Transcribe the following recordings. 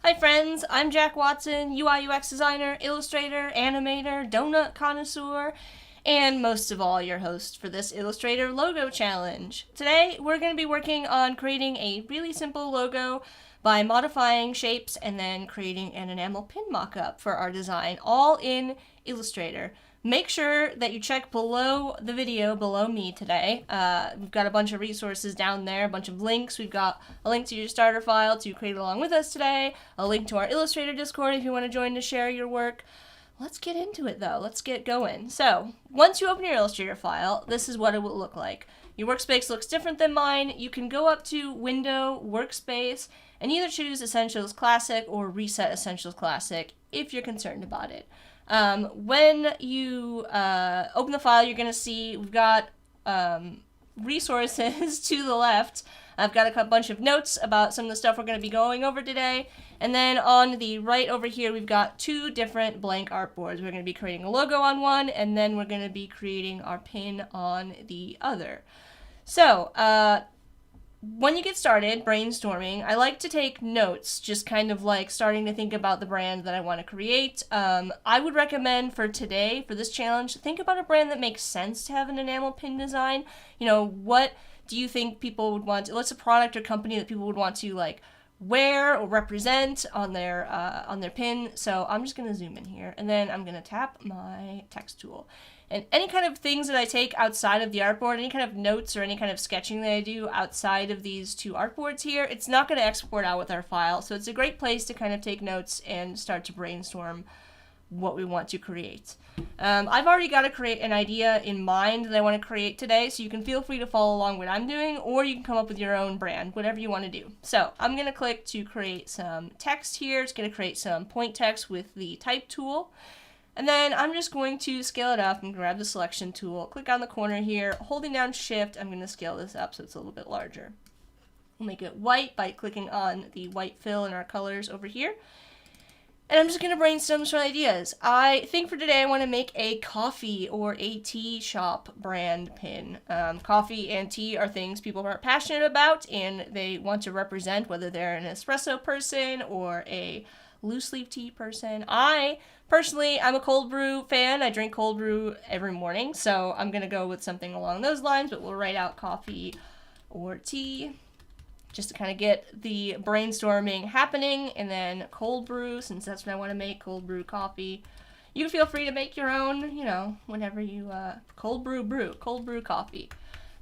Hi friends, I'm Jack Watson, UI UX designer, illustrator, animator, donut connoisseur, and most of all, your host for this Illustrator logo challenge. Today, we're going to be working on creating a really simple logo by modifying shapes and then creating an enamel pin mockup for our design, all in Illustrator. Make sure that you check below the video below me today. We've got a bunch of resources down there, a bunch of links. We've got a link to your starter file to create along with us today, a link to our Illustrator Discord if you want to join to share your work. Let's get into it though. Let's get going. So, once you open your Illustrator file, this is what it will look like. Your workspace looks different than mine. You can go up to Window, Workspace, and either choose Essentials Classic or Reset Essentials Classic if you're concerned about it. When you open the file, you're going to see we've got resources to the left. I've got a bunch of notes about some of the stuff we're going to be going over today. And then on the right over here, we've got two different blank artboards. We're going to be creating a logo on one, and then we're going to be creating our pin on the other. So, when you get started brainstorming, I like to take notes, just kind of like starting to think about the brand that I want to create. I would recommend for today, for this challenge, think about a brand that makes sense to have an enamel pin design. You know, what do you think people would want? What's a product or company that people would want to like wear or represent on their pin? So I'm just gonna zoom in here, and then I'm gonna tap my text tool. And any kind of things that I take outside of the artboard, any kind of notes or any kind of sketching that I do outside of these two artboards here, it's not going to export out with our file. So it's a great place to kind of take notes and start to brainstorm what we want to create. I've already got to create an idea in mind that I want to create today, so you can feel free to follow along what I'm doing, or you can come up with your own brand, whatever you want to do. So I'm going to click to create some text here. It's going to create some point text with the type tool. And then I'm just going to scale it up and grab the selection tool, click on the corner here, holding down shift, I'm going to scale this up so it's a little bit larger. We'll make it white by clicking on the white fill in our colors over here. And I'm just going to brainstorm some ideas. I think for today I want to make a coffee or a tea shop brand pin. Coffee and tea are things people are passionate about and they want to represent, whether they're an espresso person or a loose leaf tea person. I'm a cold brew fan. I drink cold brew every morning, so I'm going to go with something along those lines, but we'll write out coffee or tea just to kind of get the brainstorming happening. And then cold brew, since that's what I want to make, cold brew coffee. You can feel free to make your own, you know, whenever you cold brew coffee.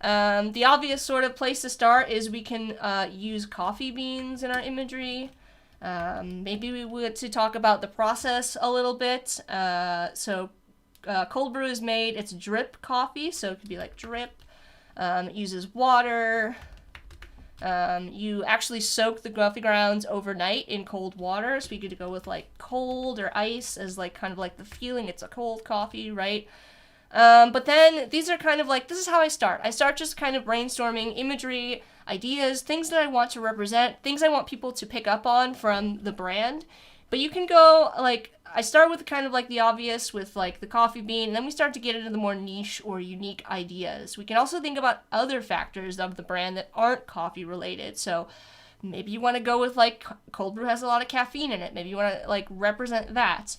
The obvious sort of place to start is we can use coffee beans in our imagery. Maybe we would to talk about the process a little bit. Cold brew is made, it's drip coffee, so it could be like drip. It uses water. You actually soak the coffee grounds overnight in cold water, so we could go with like cold or ice as like kind of like the feeling it's a cold coffee, right? But then these are kind of like, this is how I start. I start just kind of brainstorming imagery, ideas, things that I want to represent, things I want people to pick up on from the brand. But you can go, like, I start with kind of like the obvious with like the coffee bean, and then we start to get into the more niche or unique ideas. We can also think about other factors of the brand that aren't coffee related. So maybe you want to go with like cold brew has a lot of caffeine in it. Maybe you want to like represent that.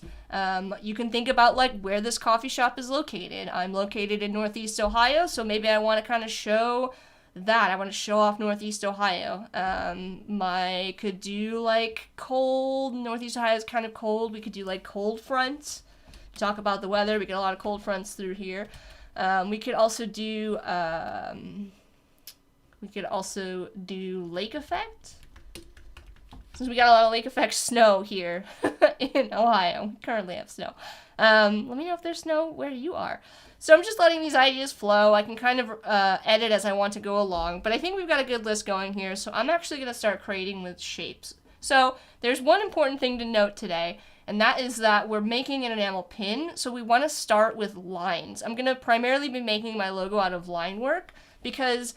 You can think about like where this coffee shop is located. I'm located in Northeast Ohio, so maybe I want to kind of show that. I want to show off Northeast Ohio. Could do like cold. Northeast Ohio is kind of cold. We could do like cold fronts. Talk about the weather. We get a lot of cold fronts through here. We could also do lake effect. Since we got a lot of lake effect snow here in Ohio. We currently have snow. Let me know if there's snow where you are. So I'm just letting these ideas flow. I can kind of edit as I want to go along, but I think we've got a good list going here, so I'm actually going to start creating with shapes. So there's one important thing to note today, and that is that we're making an enamel pin, so we want to start with lines. I'm going to primarily be making my logo out of line work, because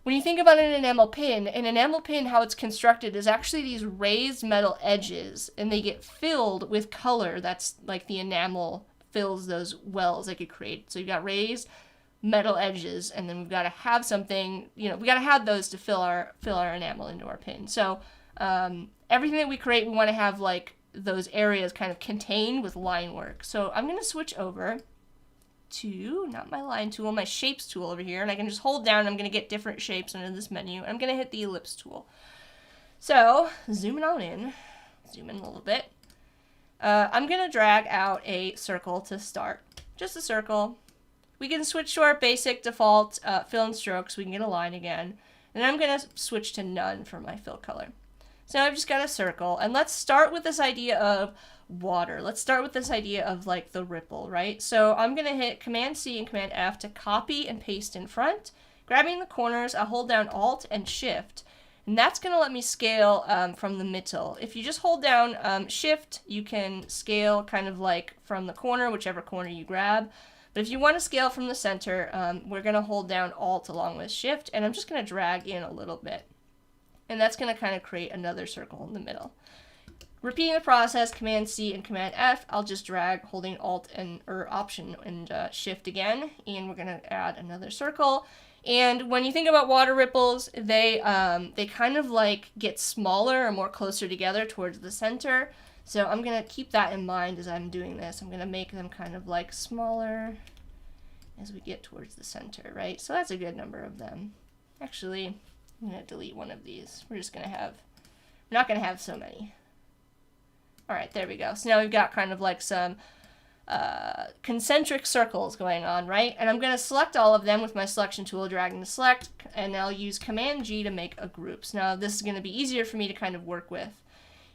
when you think about an enamel pin, how it's constructed is actually these raised metal edges, and they get filled with color that's like the enamel fills those wells they could create. So you've got raised metal edges, and then we've got to have something, we got to have those to fill our enamel into our pin. So everything that we create, we want to have like those areas kind of contained with line work. So I'm going to switch over to, not my line tool, my shapes tool over here, and I can just hold down. I'm going to get different shapes under this menu. I'm going to hit the ellipse tool. So zooming on in, zoom in a little bit. I'm going to drag out a circle to start, just a circle. We can switch to our basic default fill and stroke so we can get a line again. And I'm going to switch to none for my fill color. So now I've just got a circle, and let's start with this idea of water. Let's start with this idea of like the ripple, right? So I'm going to hit Command C and Command F to copy and paste in front. Grabbing the corners, I'll hold down Alt and Shift, and that's going to let me scale from the middle. If you just hold down Shift, you can scale kind of like from the corner, whichever corner you grab. But if you want to scale from the center, we're going to hold down Alt along with Shift, and I'm just going to drag in a little bit. And that's going to kind of create another circle in the middle. Repeating the process, Command C and Command F, I'll just drag holding Alt and or Option and Shift again, and we're going to add another circle. And when you think about water ripples, they kind of like get smaller or more closer together towards the center. So I'm going to keep that in mind as I'm doing this. I'm going to make them kind of like smaller as we get towards the center, right? So that's a good number of them. Actually, I'm going to delete one of these. We're not going to have so many. All right, there we go. So now we've got kind of like some concentric circles going on, right? And I'm going to select all of them with my selection tool, dragging to select, and I'll use Command G to make a group. So now this is going to be easier for me to kind of work with.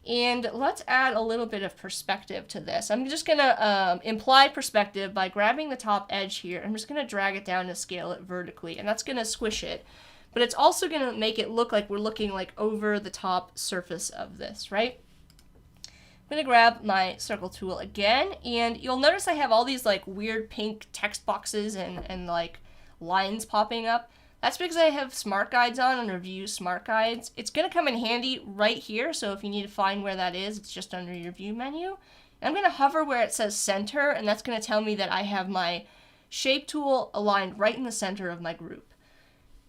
And let's add a little bit of perspective to this. I'm just going to imply perspective by grabbing the top edge here. I'm just going to drag it down to scale it vertically, and that's going to squish it. But it's also going to make it look like we're looking like over the top surface of this, right? I'm going to grab my circle tool again, and you'll notice I have all these like weird pink text boxes and like lines popping up. That's because I have smart guides on under View Smart Guides. It's going to come in handy right here, so if you need to find where that is, it's just under your View menu. And I'm going to hover where it says Center, and that's going to tell me that I have my Shape tool aligned right in the center of my group.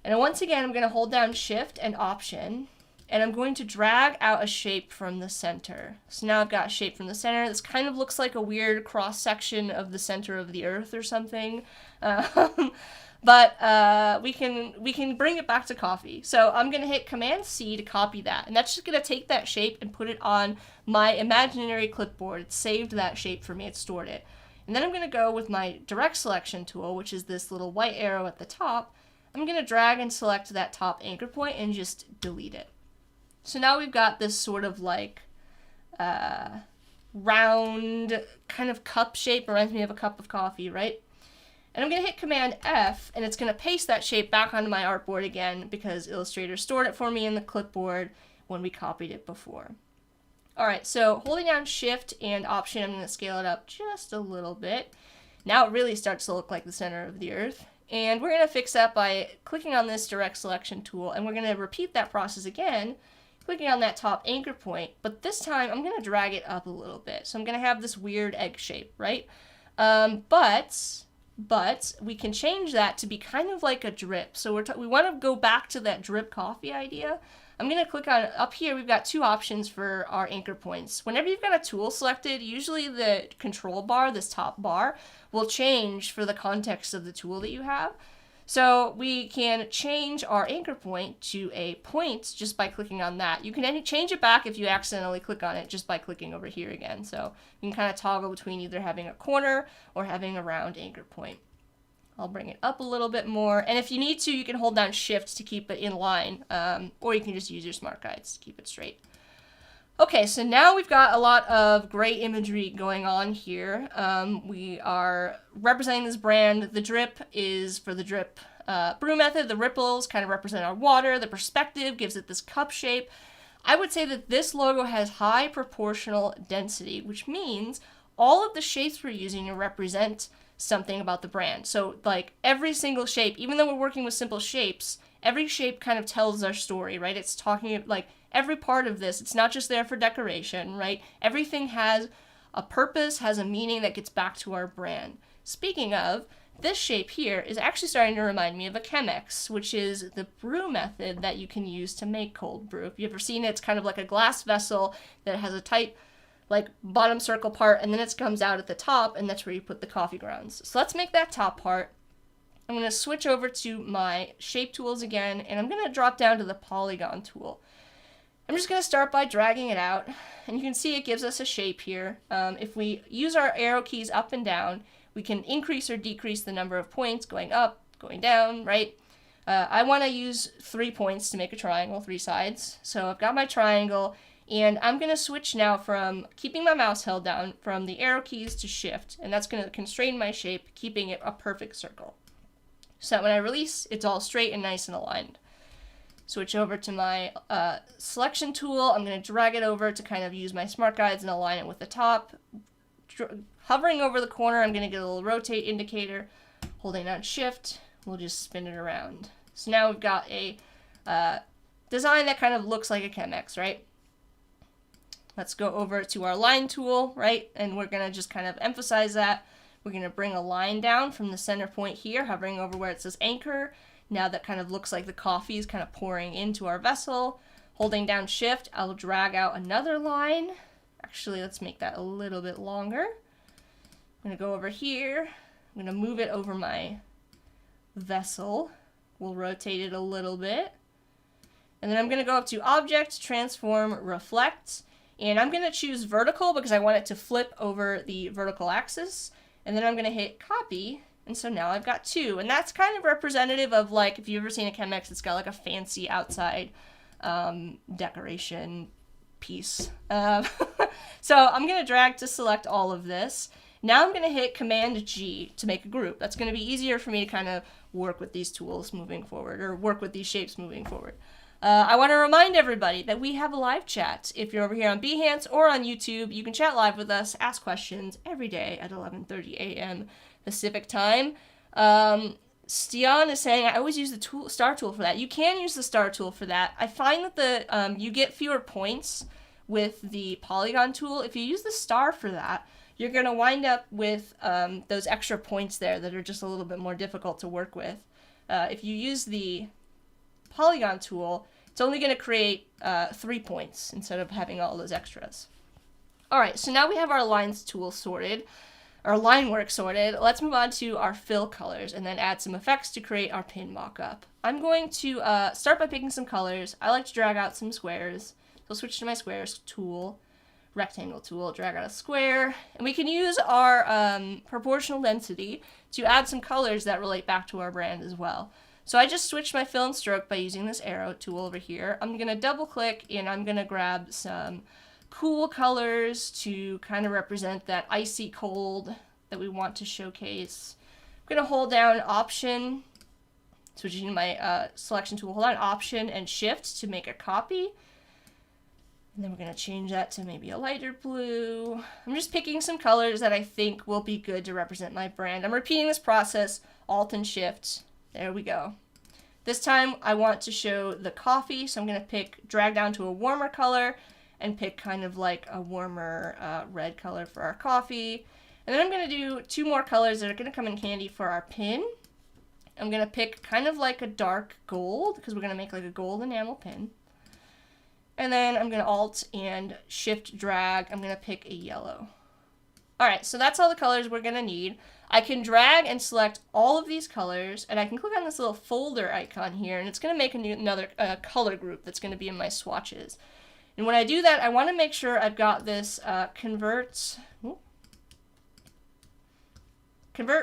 And once again, I'm going to hold down Shift and Option, and I'm going to drag out a shape from the center. So now I've got a shape from the center. This kind of looks like a weird cross-section of the center of the Earth or something. But we can bring it back to coffee. So I'm going to hit Command C to copy that. And that's just going to take that shape and put it on my imaginary clipboard. It saved that shape for me. It stored it. And then I'm going to go with my direct selection tool, which is this little white arrow at the top. I'm going to drag and select that top anchor point and just delete it. So now we've got this sort of like round kind of cup shape. Reminds me of a cup of coffee, right? And I'm going to hit Command F, and it's going to paste that shape back onto my artboard again because Illustrator stored it for me in the clipboard when we copied it before. All right, so holding down Shift and Option, I'm going to scale it up just a little bit. Now it really starts to look like the center of the Earth. And we're going to fix that by clicking on this direct selection tool, and we're going to repeat that process again, clicking on that top anchor point, but this time I'm going to drag it up a little bit. So I'm going to have this weird egg shape, right? But we can change that to be kind of like a drip. So we want to go back to that drip coffee idea. I'm going to click on, up here we've got two options for our anchor points. Whenever you've got a tool selected, usually the control bar, this top bar, will change for the context of the tool that you have. So we can change our anchor point to a point just by clicking on that. You can change it back if you accidentally click on it just by clicking over here again. So you can kind of toggle between either having a corner or having a round anchor point. I'll bring it up a little bit more. And if you need to, you can hold down Shift to keep it in line, or you can just use your smart guides to keep it straight. Okay, so now we've got a lot of great imagery going on here. We are representing this brand. The drip is for the drip brew method. The ripples kind of represent our water. The perspective gives it this cup shape. I would say that this logo has high proportional density, which means all of the shapes we're using represent something about the brand. So like every single shape, even though we're working with simple shapes, every shape kind of tells our story, right? It's talking like every part of this, it's not just there for decoration, right? Everything has a purpose, has a meaning that gets back to our brand. Speaking of, this shape here is actually starting to remind me of a Chemex, which is the brew method that you can use to make cold brew. If you've ever seen it, it's kind of like a glass vessel that has a tight like bottom circle part, and then it comes out at the top, and that's where you put the coffee grounds. So let's make that top part. I'm going to switch over to my shape tools again, and I'm going to drop down to the polygon tool. I'm just going to start by dragging it out, and you can see it gives us a shape here. If we use our arrow keys up and down, we can increase or decrease the number of points going up, going down, right? I want to use 3 points to make a triangle, 3 sides. So I've got my triangle, and I'm going to switch now from keeping my mouse held down from the arrow keys to shift, and that's going to constrain my shape, keeping it a perfect circle. So when I release, it's all straight and nice and aligned. Switch over to my selection tool. I'm going to drag it over to kind of use my smart guides and align it with the top. Hovering over the corner, I'm going to get a little rotate indicator. Holding down shift, we'll just spin it around. So now we've got a design that kind of looks like a Chemex, right? Let's go over to our line tool, right? And we're going to just kind of emphasize that. We're going to bring a line down from the center point here, hovering over where it says anchor. Now that kind of looks like the coffee is kind of pouring into our vessel. Holding down shift, I'll drag out another line. Actually, let's make that a little bit longer. I'm going to go over here. I'm going to move it over my vessel. We'll rotate it a little bit. And then I'm going to go up to Object, Transform, Reflect. And I'm going to choose vertical because I want it to flip over the vertical axis. And then I'm going to hit Copy. And so now I've got 2. And that's kind of representative of, like, if you've ever seen a Chemex, it's got like a fancy outside decoration piece. So I'm going to drag to select all of this. Now I'm going to hit Command G to make a group. That's going to be easier for me to kind of work with these tools moving forward, or work with these shapes moving forward. I want to remind everybody that we have a live chat. If you're over here on Behance or on YouTube, you can chat live with us, ask questions every day at 11:30 a.m. Pacific time. Stian is saying, I always use the star tool for that. You can use the star tool for that. I find that you get fewer points with the polygon tool. If you use the star for that, you're going to wind up with those extra points there that are just a little bit more difficult to work with. If you use the polygon tool, it's only going to create 3 points instead of having all those extras. All right, so now we have our lines tool sorted, our line work sorted. Let's move on to our fill colors and then add some effects to create our pin mockup. I'm going to start by picking some colors. I like to drag out some squares. So I'll switch to my squares tool, rectangle tool, drag out a square. And we can use our proportional density to add some colors that relate back to our brand as well. So I just switched my fill and stroke by using this arrow tool over here. I'm going to double click and I'm going to grab some cool colors to kind of represent that icy cold that we want to showcase. I'm going to hold down Option, switching to my selection tool, hold down Option and Shift to make a copy. And then we're going to change that to maybe a lighter blue. I'm just picking some colors that I think will be good to represent my brand. I'm repeating this process, Alt and Shift. There we go. This time I want to show the coffee, so I'm going to drag down to a warmer color and pick kind of like a warmer red color for our coffee. And then I'm going to do 2 more colors that are going to come in handy for our pin. I'm going to pick kind of like a dark gold because we're going to make like a gold enamel pin. And then I'm going to Alt and Shift drag. I'm going to pick a yellow. All right, so that's all the colors we're going to need. I can drag and select all of these colors, and I can click on this little folder icon here, and it's going to make another color group that's going to be in my swatches. And when I do that, I want to make sure I've got this convert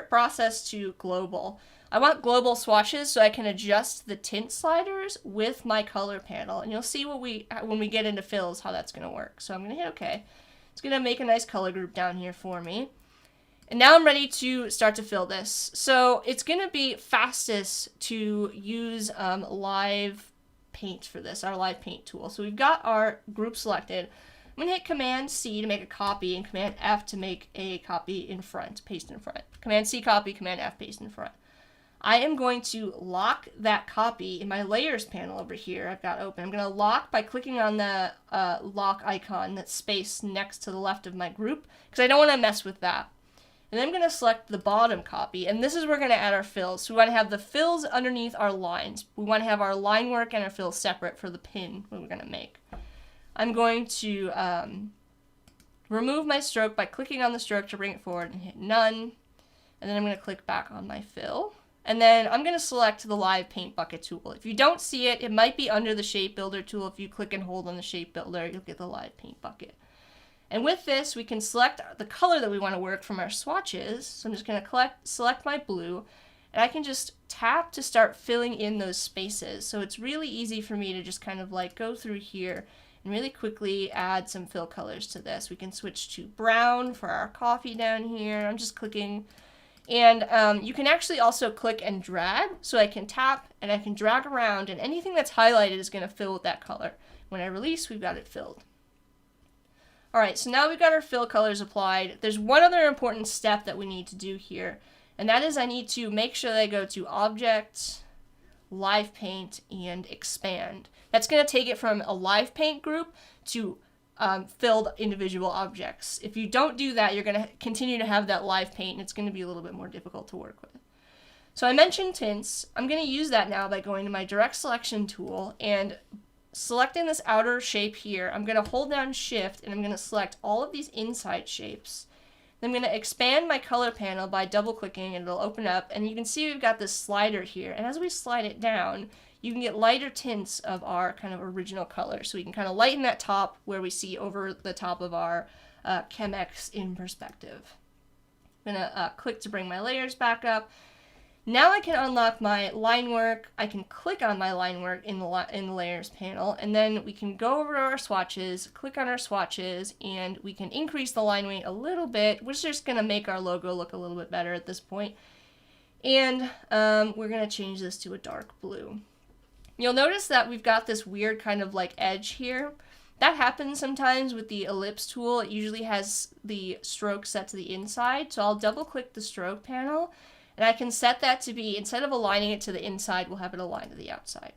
process to global. I want global swatches so I can adjust the tint sliders with my color panel, and you'll see when we get into fills how that's going to work. So I'm going to hit OK. It's going to make a nice color group down here for me. And now I'm ready to start to fill this. So it's going to be fastest to use live paint for this, our live paint tool. So we've got our group selected. I'm going to hit Command C to make a copy and Command F to make a copy in front, paste in front. Command C copy, Command F paste in front. I am going to lock that copy in my layers panel over here I've got open. I'm going to lock by clicking on the lock icon that's spaced next to the left of my group because I don't want to mess with that. And then I'm going to select the bottom copy, and this is where we're going to add our fills. So we want to have the fills underneath our lines. We want to have our line work and our fills separate for the pin we're going to make. I'm going to remove my stroke by clicking on the stroke to bring it forward and hit none. And then I'm going to click back on my fill. And then I'm going to select the live paint bucket tool. If you don't see it, it might be under the shape builder tool. If you click and hold on the shape builder, you'll get the live paint bucket. And with this, we can select the color that we want to work from our swatches. So I'm just going to select my blue, and I can just tap to start filling in those spaces. So it's really easy for me to just kind of like go through here and really quickly add some fill colors to this. We can switch to brown for our coffee down here. I'm just clicking. And you can actually also click and drag. So I can tap and I can drag around, and anything that's highlighted is going to fill with that color. When I release, we've got it filled. Alright, so now we've got our fill colors applied. There's one other important step that we need to do here, and that is I need to make sure that I go to Object, Live Paint, and Expand. That's going to take it from a live paint group to filled individual objects. If you don't do that, you're going to continue to have that live paint, and it's going to be a little bit more difficult to work with. So I mentioned tints. I'm going to use that now by going to my Direct Selection tool and selecting this outer shape here. I'm going to hold down Shift, and I'm going to select all of these inside shapes. Then I'm going to expand my color panel by double clicking, and it'll open up, and you can see we've got this slider here, and as we slide it down, you can get lighter tints of our kind of original color. So we can kind of lighten that top where we see over the top of our Chemex in perspective. I'm going to click to bring my layers back up. Now I can unlock my line work. I can click on my line work in the layers panel, and then we can go over to our swatches, click on our swatches, and we can increase the line weight a little bit, which is just going to make our logo look a little bit better at this point. And we're going to change this to a dark blue. You'll notice that we've got this weird kind of like edge here. That happens sometimes with the ellipse tool. It usually has the stroke set to the inside, so I'll double click the stroke panel, and I can set that to be, instead of aligning it to the inside, we'll have it aligned to the outside.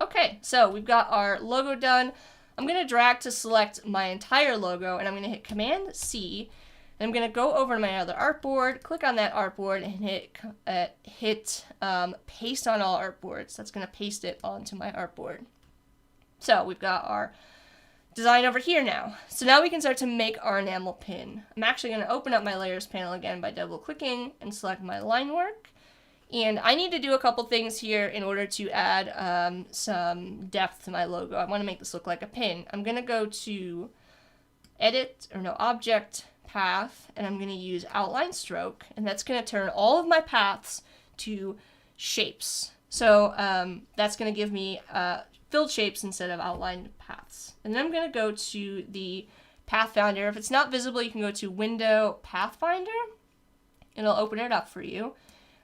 Okay, so we've got our logo done. I'm going to drag to select my entire logo, and I'm going to hit Command C, and I'm going to go over to my other artboard, click on that artboard, and hit Paste on all artboards. That's going to paste it onto my artboard. So we've got our design over here now. So now we can start to make our enamel pin. I'm actually going to open up my layers panel again by double clicking and select my line work. And I need to do a couple things here in order to add some depth to my logo. I want to make this look like a pin. I'm going to go to Object, Path, and I'm going to use Outline Stroke, and that's going to turn all of my paths to shapes. So that's going to give me filled shapes instead of outlined paths. And then I'm going to go to the Path Finder. If it's not visible, you can go to Window, Pathfinder, and it'll open it up for you.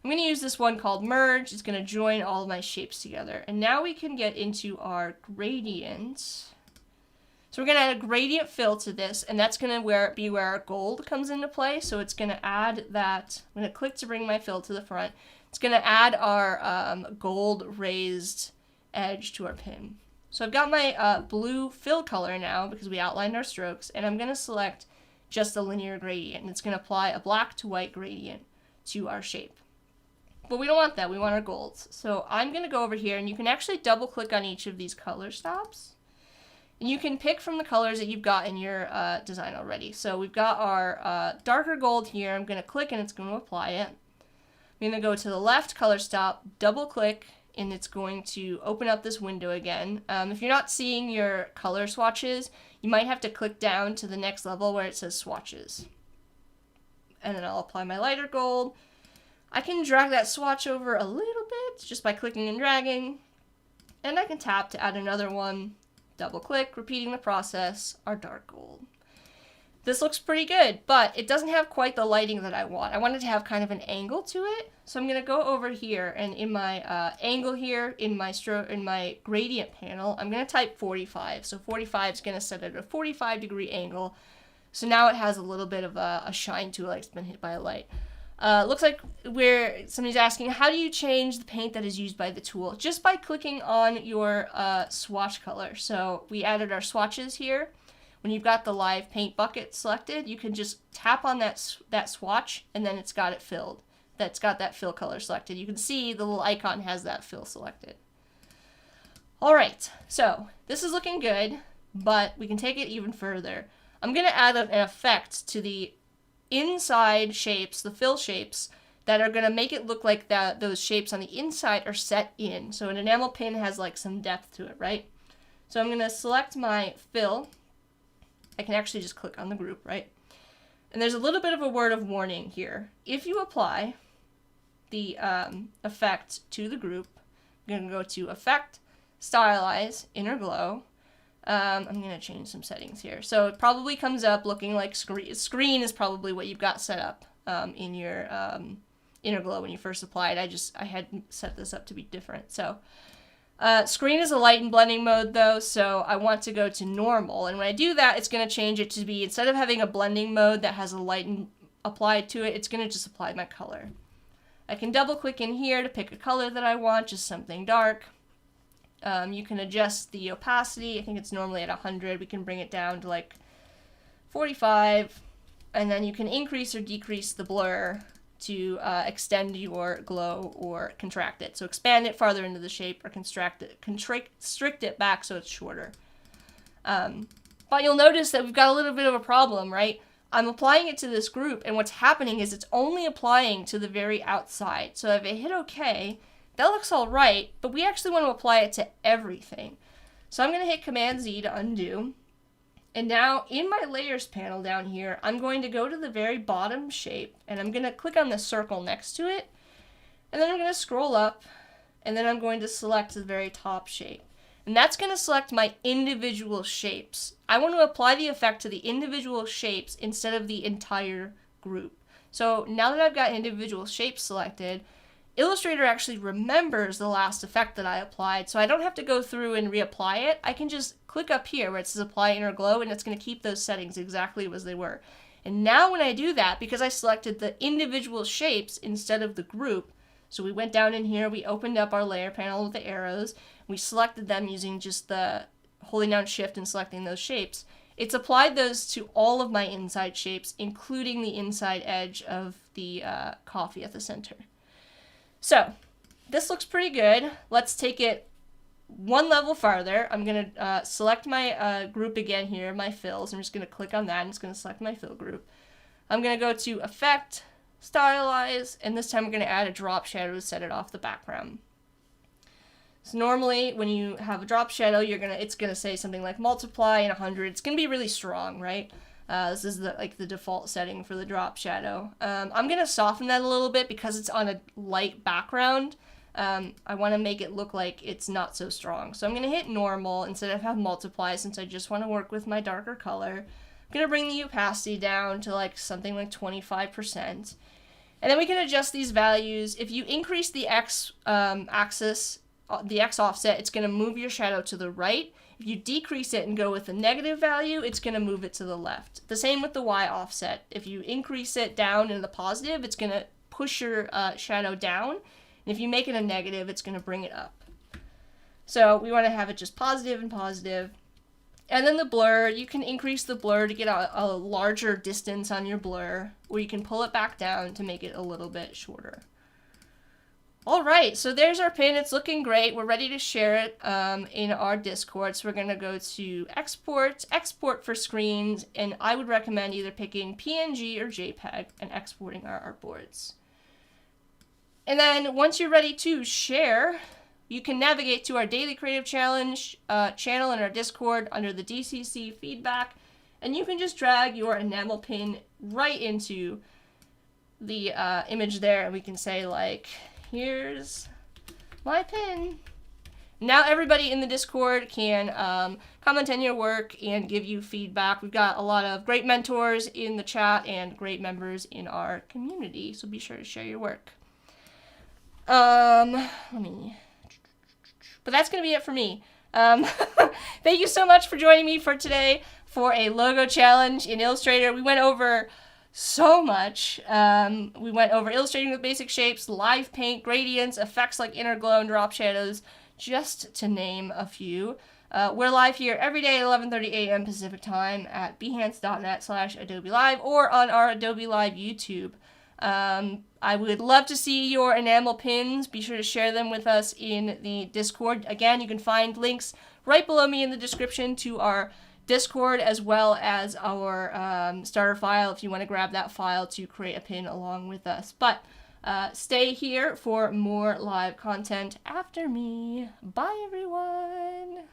I'm going to use this one called Merge. It's going to join all of my shapes together. And now we can get into our gradient. So we're going to add a gradient fill to this, and that's going to be where our gold comes into play. So it's going to add that. I'm going to click to bring my fill to the front. It's going to add our gold raised edge to our pin. So I've got my blue fill color now because we outlined our strokes, and I'm going to select just a linear gradient, and it's going to apply a black to white gradient to our shape. But we don't want that, we want our golds. So I'm going to go over here, and you can actually double click on each of these color stops, and you can pick from the colors that you've got in your design already. So we've got our darker gold here. I'm going to click, and it's going to apply it. I'm going to go to the left color stop, double click, and it's going to open up this window again. If you're not seeing your color swatches, you might have to click down to the next level where it says swatches. And then I'll apply my lighter gold. I can drag that swatch over a little bit just by clicking and dragging. And I can tap to add another one, double click, repeating the process, our dark gold. This looks pretty good, but it doesn't have quite the lighting that I want. I want it to have kind of an angle to it. So I'm going to go over here, and in my angle here, in my gradient panel, I'm going to type 45. So 45 is going to set it at a 45-degree angle. So now it has a little bit of a shine to it, like it's been hit by a light. Looks like somebody's asking, how do you change the paint that is used by the tool? Just by clicking on your swatch color. So we added our swatches here. when you've got the live paint bucket selected, you can just tap on that swatch, and then it's got it filled. That's got that fill color selected. You can see the little icon has that fill selected. All right, so this is looking good, but we can take it even further. I'm going to add an effect to the inside shapes, the fill shapes, that are going to make it look like those shapes on the inside are set in. So an enamel pin has like some depth to it, right? So I'm going to select my fill. I can actually just click on the group, right? And there's a little bit of a word of warning here. If you apply the effect to the group, I'm going to go to Effect, Stylize, Inner Glow. I'm going to change some settings here. So it probably comes up looking like screen is probably what you've got set up in your Inner Glow when you first applied. I had set this up to be different. So screen is a light and blending mode though, so I want to go to normal. And when I do that, it's going to change it to be, instead of having a blending mode that has a light applied to it, it's going to just apply my color. I can double click in here to pick a color that I want, just something dark. You can adjust the opacity. I think it's normally at 100. We can bring it down to like 45. And then you can increase or decrease the blur to extend your glow or contract it. So expand it farther into the shape or constrict it back so it's shorter. But you'll notice that we've got a little bit of a problem, right? I'm applying it to this group, and what's happening is it's only applying to the very outside. So if I hit OK, that looks all right, but we actually want to apply it to everything. So I'm going to hit Command Z to undo. And now in my layers panel down here, I'm going to go to the very bottom shape, and I'm going to click on the circle next to it, and then I'm going to scroll up, and then I'm going to select the very top shape. And that's going to select my individual shapes. I want to apply the effect to the individual shapes instead of the entire group. So now that I've got individual shapes selected, Illustrator actually remembers the last effect that I applied, so I don't have to go through and reapply it. I can just click up here where it says Apply Inner Glow, and it's going to keep those settings exactly as they were. And now when I do that, because I selected the individual shapes instead of the group, so we went down in here, we opened up our layer panel with the arrows, we selected them using just the holding down Shift and selecting those shapes. It's applied those to all of my inside shapes, including the inside edge of the coffee at the center. So this looks pretty good. Let's take it one level farther. I'm going to select my group again here, my fills. I'm just going to click on that, and it's going to select my fill group. I'm going to go to Effect, Stylize, and this time I'm going to add a drop shadow to set it off the background. So normally when you have a drop shadow, it's going to say something like multiply and 100. It's going to be really strong, right? This is the default setting for the drop shadow. I'm going to soften that a little bit because it's on a light background. I want to make it look like it's not so strong. So I'm going to hit normal instead of have multiply, since I just want to work with my darker color. I'm going to bring the opacity down to like something like 25%. And then we can adjust these values. If you increase the X axis, the X offset, it's going to move your shadow to the right. If you decrease it and go with a negative value, it's going to move it to the left. The same with the Y offset. If you increase it down in the positive, it's going to push your shadow down. And if you make it a negative, it's going to bring it up. So we want to have it just positive and positive. And then the blur, you can increase the blur to get a larger distance on your blur, or you can pull it back down to make it a little bit shorter. All right, so there's our pin. It's looking great. We're ready to share it in our Discord. So we're going to go to export for screens, and I would recommend either picking PNG or JPEG and exporting our artboards. And then once you're ready to share, you can navigate to our Daily Creative Challenge channel in our Discord under the DCC feedback, and you can just drag your enamel pin right into the image there, and we can say like, here's my pin. Now everybody in the Discord can comment on your work and give you feedback. We've got a lot of great mentors in the chat and great members in our community, so be sure to share your work. But that's going to be it for me. Thank you so much for joining me for today for a logo challenge in Illustrator. We went over so much. We went over illustrating with basic shapes, live paint, gradients, effects like inner glow and drop shadows, just to name a few. We're live here every day at 11:30 a.m. Pacific time at behance.net/Adobe Live or on our Adobe Live YouTube. I would love to see your enamel pins. Be sure to share them with us in the Discord. Again, you can find links right below me in the description to our Discord as well as our starter file if you want to grab that file to create a pin along with us. But stay here for more live content after me. Bye, everyone.